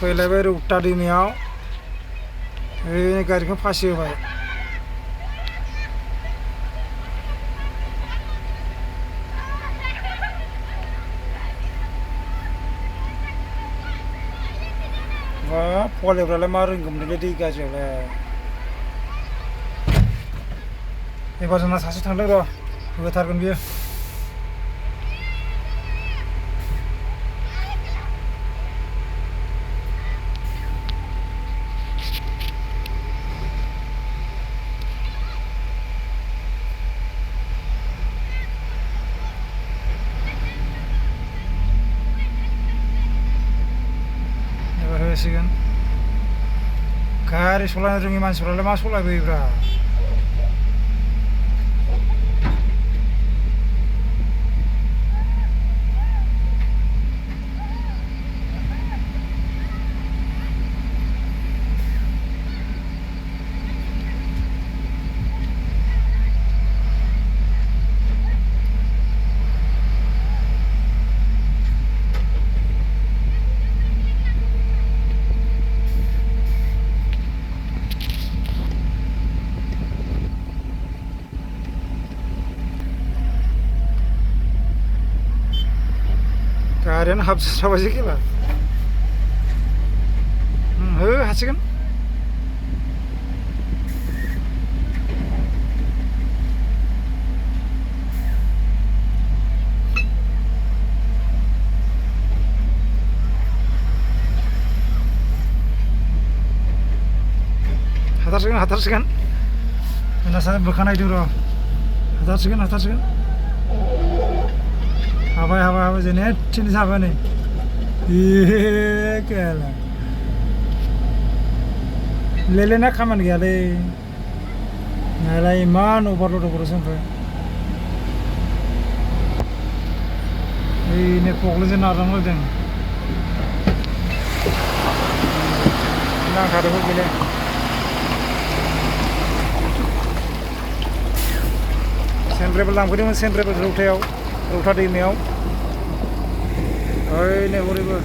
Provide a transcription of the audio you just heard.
फैलायबाय रौता दैमायाव ओरैनो गारिखौ फासि होबाय बा पवालिफ्रालाय मा रोंगौमोनलै दै गाज्रियावलाय एबार जोंना सासे थांदों र' होथारगोन बियो होसिगोन गारि सालायनो रोङि मानसिफ्रालाय मा सालायबोयोब्रा गारियानो हाबजोबबायसो खेला हो हासिगोन हाथारसिगोन जोंना सासे बोखानायदों र' हाथारसिगोन हाबाय जेने एसेनो जाबाय नै केला लेलेना खामानि गैयालै नालाय इमान अभारल'ड हरोसो ओमफ्राय ओइनो पक्लेजों नारलांलायदों नांखादोंबो बेलाय सेनद्राइबो लांफैदोंमोन सेनद्राइबो रौता दैमायाव ओइनो हरैबो